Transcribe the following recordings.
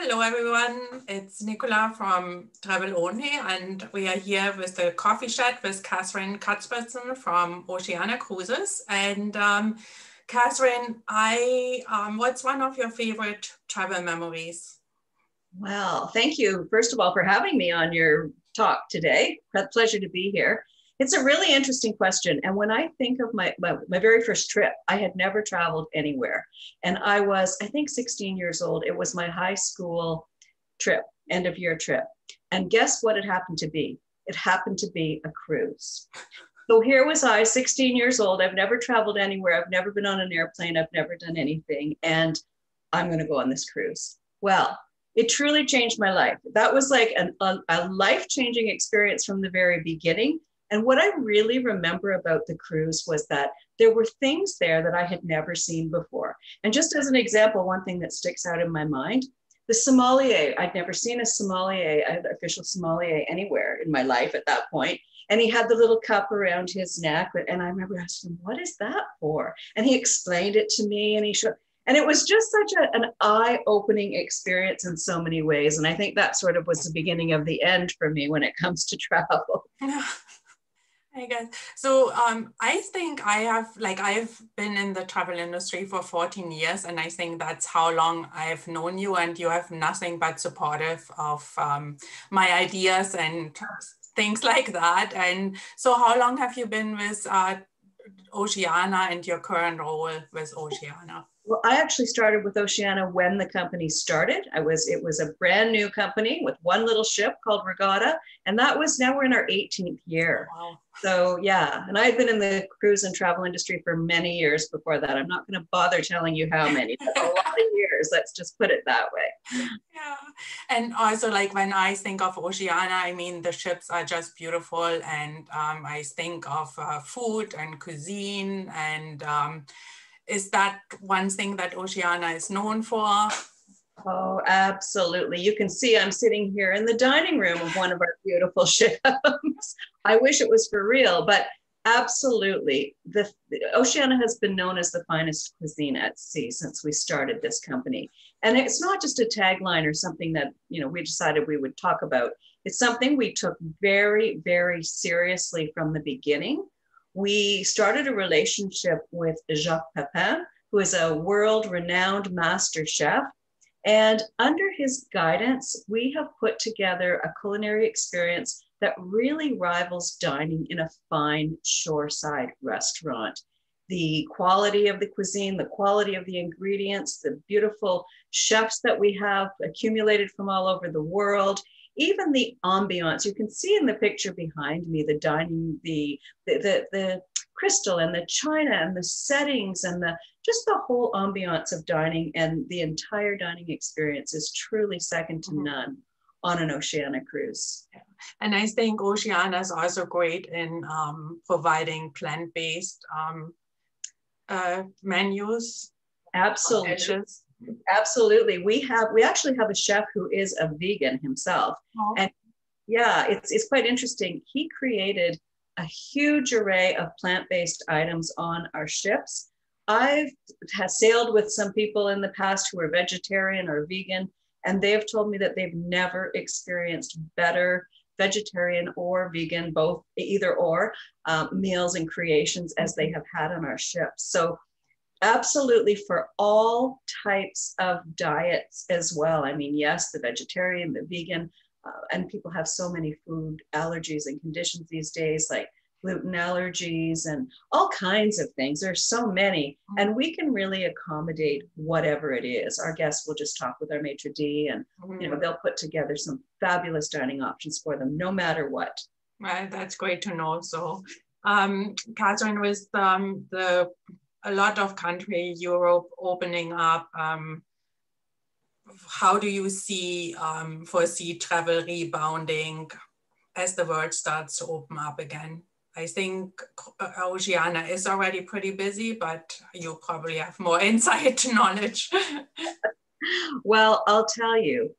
Hello everyone, it's Nicola from Travel Only, and we are here with the coffee chat with Kathryne Cuthbertson from Oceania Cruises. And Kathryne, what's one of your favorite travel memories? Well, thank you, first of all, for having me on your talk today. A pleasure to be here. It's a really interesting question. And when I think of my very first trip, I had never traveled anywhere. And I was, I think, 16 years old. It was my high school trip, end of year trip. And guess what it happened to be? It happened to be a cruise. So here was I, 16 years old. I've never traveled anywhere. I've never been on an airplane. I've never done anything. And I'm going to go on this cruise. Well, it truly changed my life. That was like a life-changing experience from the very beginning. And what I really remember about the cruise was that there were things there that I had never seen before. And just as an example, one thing that sticks out in my mind, the sommelier. I'd never seen a sommelier, an official sommelier anywhere in my life at that point. And he had the little cup around his neck. And I remember asking, what is that for? And he explained it to me, and he showed. And it was just such an eye-opening experience in so many ways. And I think that sort of was the beginning of the end for me when it comes to travel. I guess. So I think I've been in the travel industry for 14 years, and I think that's how long I've known you, and you have nothing but supportive of my ideas and things like that. And so how long have you been with Oceania and your current role with Oceania? Well, I actually started with Oceania when the company started. It was a brand new company with one little ship called Regatta. And now we're in our 18th year. Wow. So yeah, and I had been in the cruise and travel industry for many years before that. I'm not going to bother telling you how many, but a lot of years, let's just put it that way. Yeah. And also, like, when I think of Oceania, I mean, the ships are just beautiful. And I think of food and cuisine. And is that one thing that Oceania is known for? Oh, absolutely. You can see I'm sitting here in the dining room of one of our beautiful ships. I wish it was for real, but absolutely. The Oceania has been known as the finest cuisine at sea since we started this company. And it's not just a tagline or something that, we decided we would talk about. It's something we took very, very seriously from the beginning. We started a relationship with Jacques Pepin, who is a world-renowned master chef. And under his guidance, we have put together a culinary experience that really rivals dining in a fine shoreside restaurant. The quality of the cuisine, the quality of the ingredients, the beautiful chefs that we have accumulated from all over the world, even the ambiance. You can see in the picture behind me, the dining, the crystal and the china and the settings and just the whole ambiance of dining, and the entire dining experience is truly second to none on an Oceania cruise. And I think Oceania is also great in providing plant-based menus. Absolutely. Absolutely. We actually have a chef who is a vegan himself. Oh. And yeah, it's quite interesting. He created a huge array of plant-based items on our ships. I've sailed with some people in the past who are vegetarian or vegan, and they have told me that they've never experienced better vegetarian or vegan, both either or, meals and creations as they have had on our ships. So absolutely, for all types of diets as well. I mean, yes, the vegetarian, the vegan, and people have so many food allergies and conditions these days, like gluten allergies and all kinds of things. There's so many, and we can really accommodate whatever it is. Our guests will just talk with our maitre d', and they'll put together some fabulous dining options for them, no matter what. Right, that's great to know. So, Kathryne, with a lot of country, Europe opening up, how do you foresee travel rebounding as the world starts to open up again? I think Oceania is already pretty busy, but you probably have more insight knowledge. Well, I'll tell you,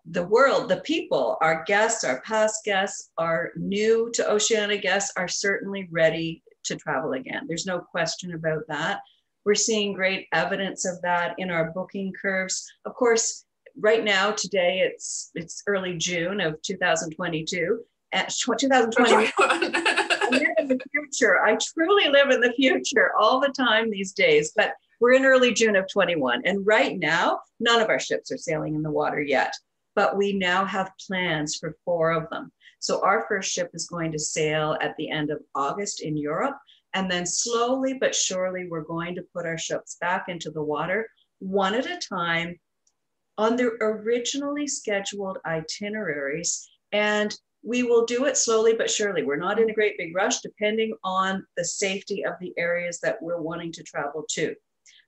the world, the people, our guests, our past guests, our new to Oceania guests are certainly ready to travel again. There's no question about that. We're seeing great evidence of that in our booking curves. Of course, right now, today, it's early June of 2022. At 2021, I live in the future. I truly live in the future all the time these days, but we're in early June of 21. And right now, none of our ships are sailing in the water yet, but we now have plans for 4 of them. So our first ship is going to sail at the end of August in Europe. And then slowly but surely, we're going to put our ships back into the water one at a time on their originally scheduled itineraries. And we will do it slowly but surely. We're not in a great big rush, depending on the safety of the areas that we're wanting to travel to.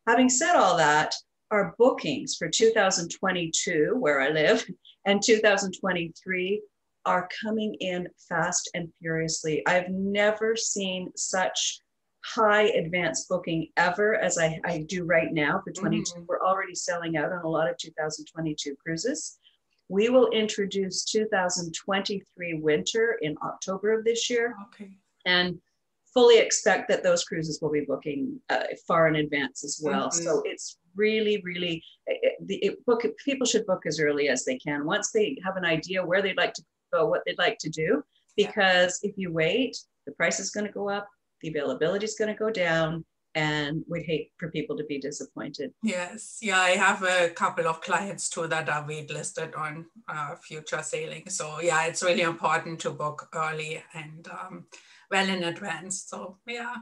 Having said all that, our bookings for 2022, where I live, and 2023 are coming in fast and furiously. I've never seen such high advanced booking ever as I do right now for 22. We're already selling out on a lot of 2022 cruises. We will introduce 2023 winter in October of this year. Okay. And fully expect that those cruises will be booking far in advance as well. So it's really, really, people should book as early as they can. Once they have an idea where they'd like to go, what they'd like to do, because if you wait, the price is going to go up, the availability is going to go down, and we'd hate for people to be disappointed. Yes, yeah, I have a couple of clients too that are waitlisted on future sailing. So yeah, it's really important to book early and well in advance. So yeah.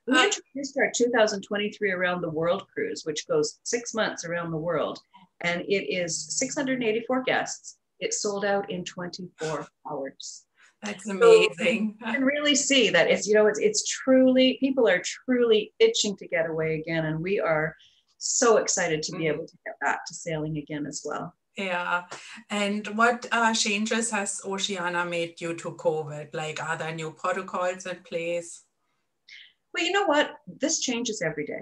We introduced our 2023 Around the World cruise, which goes 6 months around the world, and it is 684 guests. It sold out in 24 hours. That's amazing. So you can really see that it's truly, people are truly itching to get away again. And we are so excited to be able to get back to sailing again as well. Yeah. And what changes has Oceania made due to COVID? Like, are there new protocols in place? Well, you know what? This changes every day.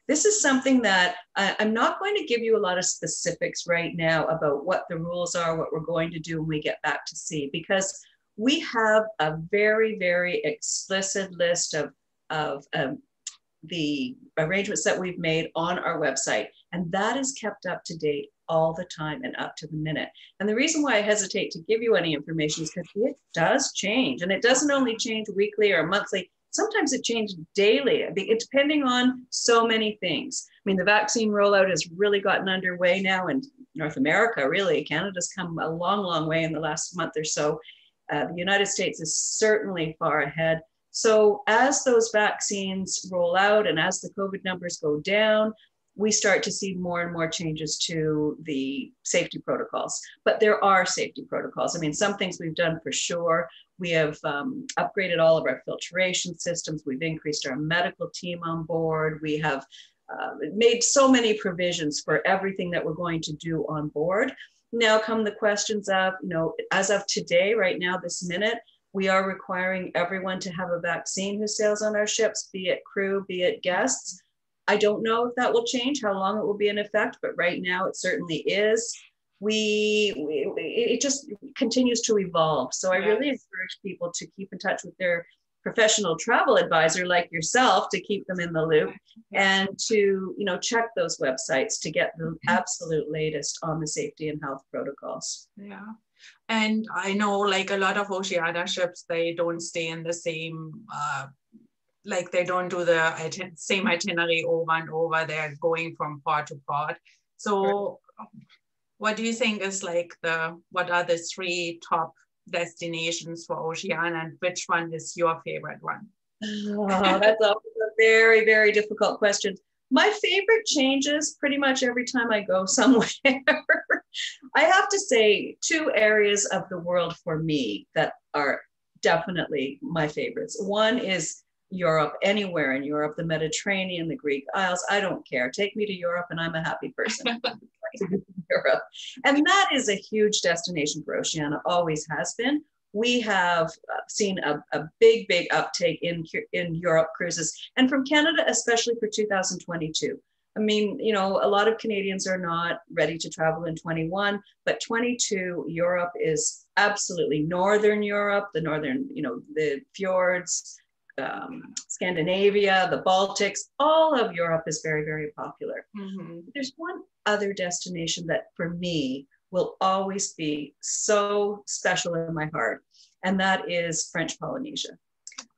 This is something that I'm not going to give you a lot of specifics right now about what the rules are, what we're going to do when we get back to sea, because we have a very, very explicit list of the arrangements that we've made on our website. And that is kept up to date all the time and up to the minute. And the reason why I hesitate to give you any information is because it does change. And it doesn't only change weekly or monthly. Sometimes it changes daily, depending on so many things. I mean, the vaccine rollout has really gotten underway now in North America, really. Canada's come a long, long way in the last month or so. The United States is certainly far ahead. So as those vaccines roll out and as the COVID numbers go down, we start to see more and more changes to the safety protocols. But there are safety protocols. I mean, some things we've done for sure. We have upgraded all of our filtration systems. We've increased our medical team on board. We have made so many provisions for everything that we're going to do on board. Now come the questions of, as of today, right now, this minute, we are requiring everyone to have a vaccine who sails on our ships, be it crew, be it guests. I don't know if that will change, how long it will be in effect, but right now it certainly is. It just continues to evolve. So I really encourage people to keep in touch with their professional travel advisor like yourself to keep them in the loop and to check those websites to get the absolute latest on the safety and health protocols. Yeah. And I know like a lot of Oceania ships, they don't stay in the same like they don't do the same itinerary over and over. They're going from port to port. So what do you think is like what are the 3 top destinations for Oceania, and which one is your favorite one? Oh, that's always a very, very difficult question. My favorite changes pretty much every time I go somewhere. I have to say 2 areas of the world for me that are definitely my favorites. One is Europe, anywhere in Europe, the Mediterranean, the Greek Isles. I don't care. Take me to Europe and I'm a happy person. Europe. And that is a huge destination for Oceania, always has been. We have seen a big, big uptake in Europe cruises, and from Canada, especially for 2022. I mean, a lot of Canadians are not ready to travel in 21, but 22, Europe is absolutely Northern Europe, the northern, the fjords, Scandinavia, the Baltics, all of Europe is very, very popular. Mm-hmm. There's one other destination that for me will always be so special in my heart, and that is French Polynesia.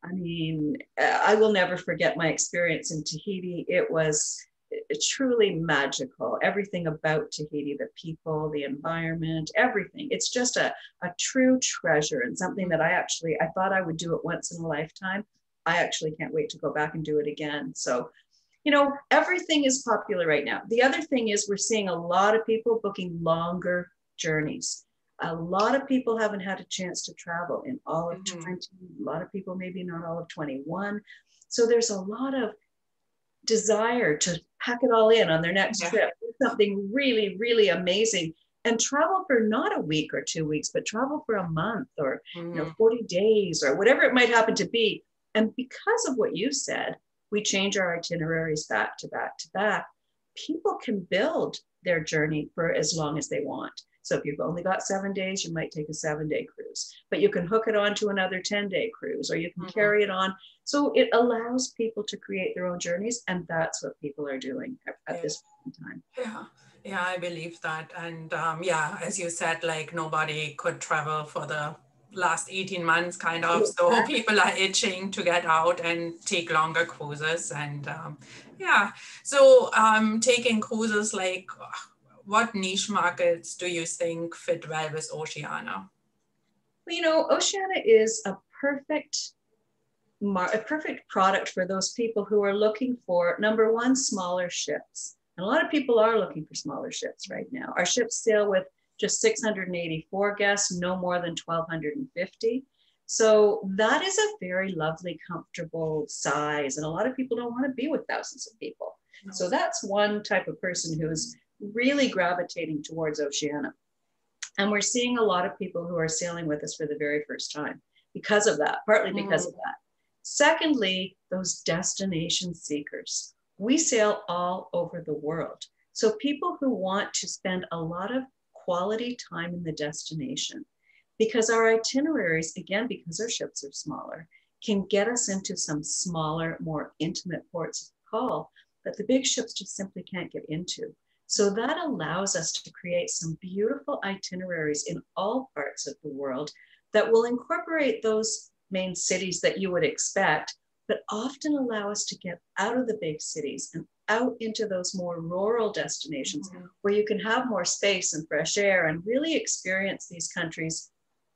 I mean, I will never forget my experience in Tahiti. It was truly magical. Everything about Tahiti, the people, the environment, everything. It's just a true treasure, and something that I thought I would do it once in a lifetime. I actually can't wait to go back and do it again. So, you know, everything is popular right now. The other thing is we're seeing a lot of people booking longer journeys. A lot of people haven't had a chance to travel in all of 20. A lot of people, maybe not all of 21. So there's a lot of desire to pack it all in on their next trip. Something really, really amazing. And travel for not a week or 2 weeks, but travel for a month or 40 days or whatever it might happen to be. And because of what you said, we change our itineraries back to back to back. People can build their journey for as long as they want. So if you've only got 7 days, you might take a 7-day cruise, but you can hook it on to another 10-day cruise, or you can carry it on. So it allows people to create their own journeys. And that's what people are doing at this point in time. Yeah, I believe that. And yeah, as you said, like nobody could travel for the last 18 months kind of. So people are itching to get out and take longer cruises. And yeah, so taking cruises, like what niche markets do you think fit well with Oceania? Well, you know, Oceania is a perfect product for those people who are looking for, number one, smaller ships. And a lot of people are looking for smaller ships right now. Our ships sail with just 684 guests, no more than 1,250. So that is a very lovely, comfortable size. And a lot of people don't want to be with thousands of people. So that's one type of person who's really gravitating towards Oceania. And we're seeing a lot of people who are sailing with us for the very first time because of that, partly because of that. Secondly, those destination seekers. We sail all over the world. So people who want to spend a lot of quality time in the destination, because our itineraries, again, because our ships are smaller, can get us into some smaller, more intimate ports of call that the big ships just simply can't get into. So that allows us to create some beautiful itineraries in all parts of the world that will incorporate those main cities that you would expect, but often allow us to get out of the big cities and out into those more rural destinations where you can have more space and fresh air and really experience these countries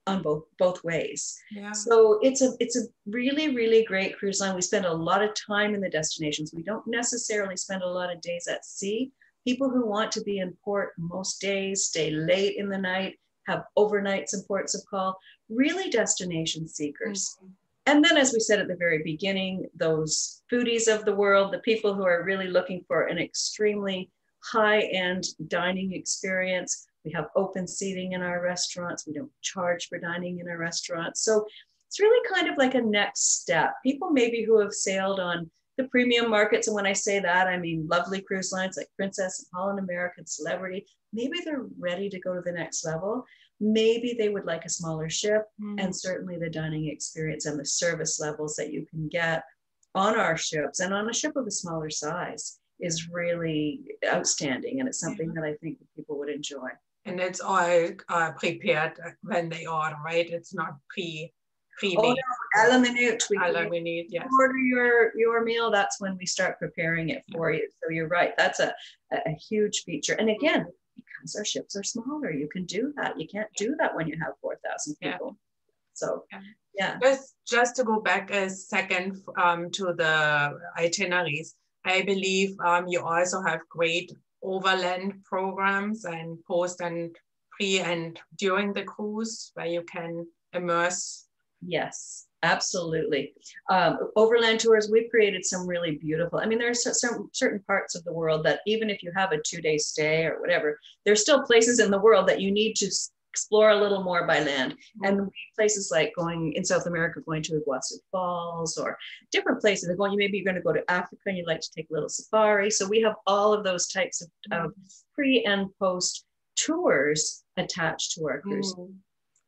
on both ways. So it's a really, really great cruise line. We spend a lot of time in the destinations. We don't necessarily spend a lot of days at sea. People who want to be in port most days, stay late in the night, have overnights in ports of call, really destination seekers. And then, as we said at the very beginning, those foodies of the world, the people who are really looking for an extremely high-end dining experience. We have open seating in our restaurants. We don't charge for dining in our restaurants. So it's really kind of like a next step. People maybe who have sailed on the premium markets, and when I say that, I mean lovely cruise lines like Princess and Holland American, Celebrity, maybe they're ready to go to the next level. Maybe they would like a smaller ship, and certainly the dining experience and the service levels that you can get on our ships and on a ship of a smaller size is really outstanding. And it's something that I think people would enjoy. And it's all prepared when they order, right? It's not pre-made. Oh no, à la minute. Yes. Order your meal. That's when we start preparing it for you. So you're right. That's a huge feature. And again, because our ships are smaller, you can do that. You can't do that when you have 4,000 people. So yeah. Just to go back a second to the itineraries, I believe you also have great overland programs and post and pre and during the cruise where you can immerse. Yes, absolutely. Overland tours, we've created some really beautiful, I mean, there's some certain parts of the world that even if you have a 2-day stay or whatever, there's still places in the world that you need to explore a little more by land. And places like going in South America, going to Iguazu Falls or different places. Maybe you're going to go to Africa and you'd like to take a little safari. So we have all of those types of pre and post tours attached to our cruise.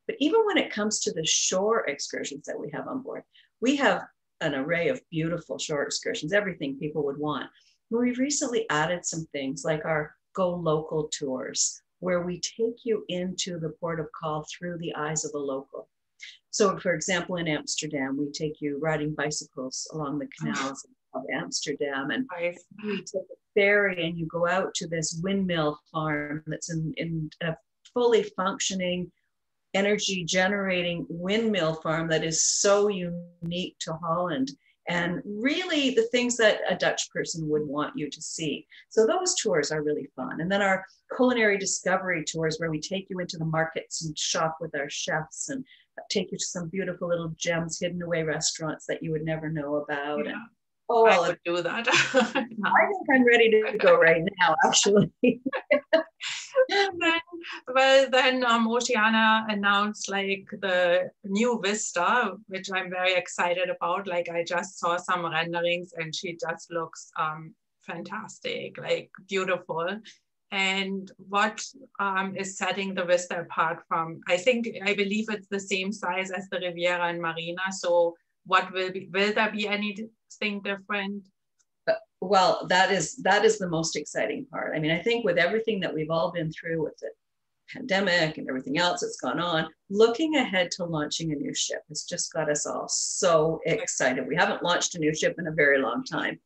But even when it comes to the shore excursions that we have on board, we have an array of beautiful shore excursions, everything people would want. We've recently added some things like our Go Local tours, where we take you into the port of call through the eyes of a local. So, for example, in Amsterdam, we take you riding bicycles along the canals of Amsterdam, and you take a ferry and you go out to this windmill farm that's in a fully functioning, energy generating windmill farm that is so unique to Holland, and really the things that a Dutch person would want you to see. So those tours are really fun. And then our culinary discovery tours, where we take you into the markets and shop with our chefs and take you to some beautiful little gems, hidden away restaurants that you would never know about. Yeah. And I would do that. I think I'm ready to go right now, actually. Then Oceania announced like the new Vista, which I'm very excited about. Like I just saw some renderings and she just looks fantastic, like beautiful. And what is setting the Vista apart from, I believe it's the same size as the Riviera and Marina. So what will there be anything different? Well, that is the most exciting part. I mean, I think with everything that we've all been through with the pandemic and everything else that's gone on, looking ahead to launching a new ship has just got us all so excited. We haven't launched a new ship in a very long time.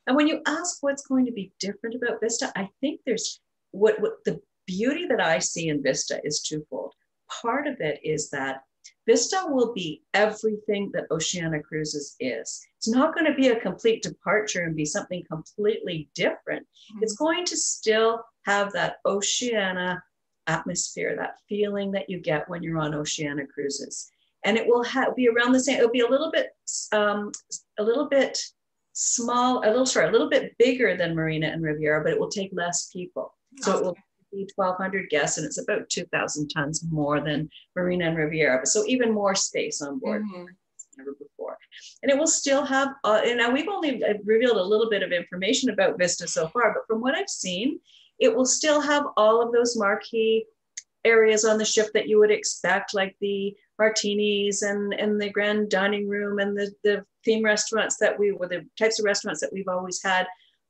And when you ask what's going to be different about Vista, I think there's what the beauty that I see in Vista is twofold. Part of it is that Vista will be everything that Oceania Cruises is. It's not going to be a complete departure and be something completely different. Mm-hmm. It's going to still have that Oceania atmosphere, that feeling that you get when you're on Oceania Cruises. And it will be around the same, it'll be a little bit bigger than Marina and Riviera, but it will take less people. So it will be 1,200 guests, and it's about 2,000 tons more than Marina and Riviera. So even more space on board than ever before. And it will still have, now we've only revealed a little bit of information about Vista so far, but from what I've seen, it will still have all of those marquee areas on the ship that you would expect, like the martinis and the grand dining room and the theme restaurants the types of restaurants that we've always had.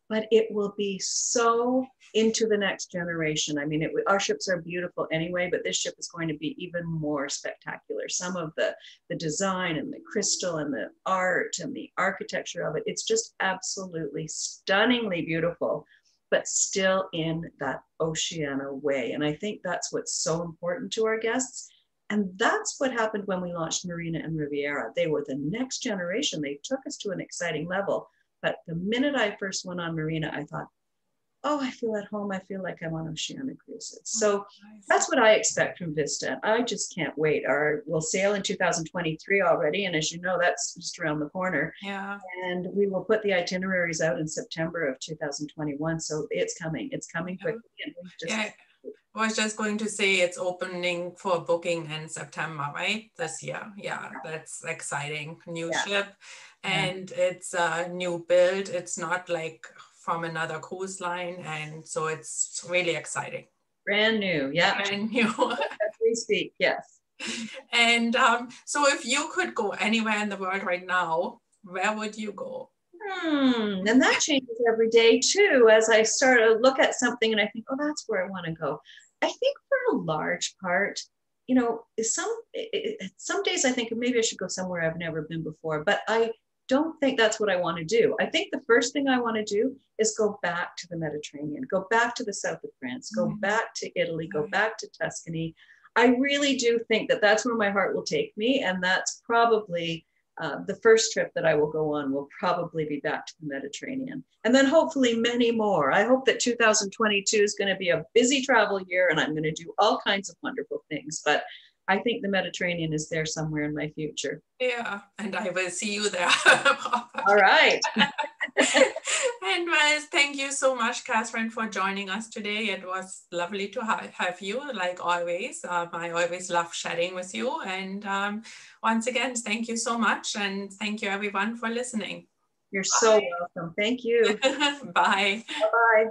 But it will be so into the next generation. I mean, our ships are beautiful anyway, but this ship is going to be even more spectacular. Some of the design and the crystal and the art and the architecture of it, it's just absolutely stunningly beautiful, but still in that Oceania way. And I think that's what's so important to our guests. And that's what happened when we launched Marina and Riviera. They were the next generation. They took us to an exciting level. But the minute I first went on Marina, I thought, oh, I feel at home. I feel like I'm on Oceania Cruises. So that's what I expect from Vista. I just can't wait. We'll sail in 2023 already. And as you know, that's just around the corner. Yeah. And we will put the itineraries out in September of 2021. So it's coming. It's coming quickly. And I was just going to say it's opening for booking in September, right? This year. Yeah, that's exciting. New ship. And it's a new build. It's not like from another cruise line. And so it's really exciting. Brand new. Yeah. Brand new. As we speak. Yes. And so if you could go anywhere in the world right now, where would you go? And that changes every day too. As I start to look at something and I think, oh, that's where I want to go. I think for a large part, you know, some days I think maybe I should go somewhere I've never been before, but I don't think that's what I want to do. I think the first thing I want to do is go back to the Mediterranean, go back to the south of France, go back to Italy, go back to Tuscany. I really do think that that's where my heart will take me. And that's probably the first trip that I will go on will probably be back to the Mediterranean. And then hopefully many more. I hope that 2022 is going to be a busy travel year and I'm going to do all kinds of wonderful things. But I think the Mediterranean is there somewhere in my future. Yeah, and I will see you there. All right. And well, thank you so much, Kathryne, for joining us today. It was lovely to have you, like always. I always love chatting with you. And once again, thank you so much. And thank you, everyone, for listening. You're so welcome. Thank you. Bye. Bye-bye.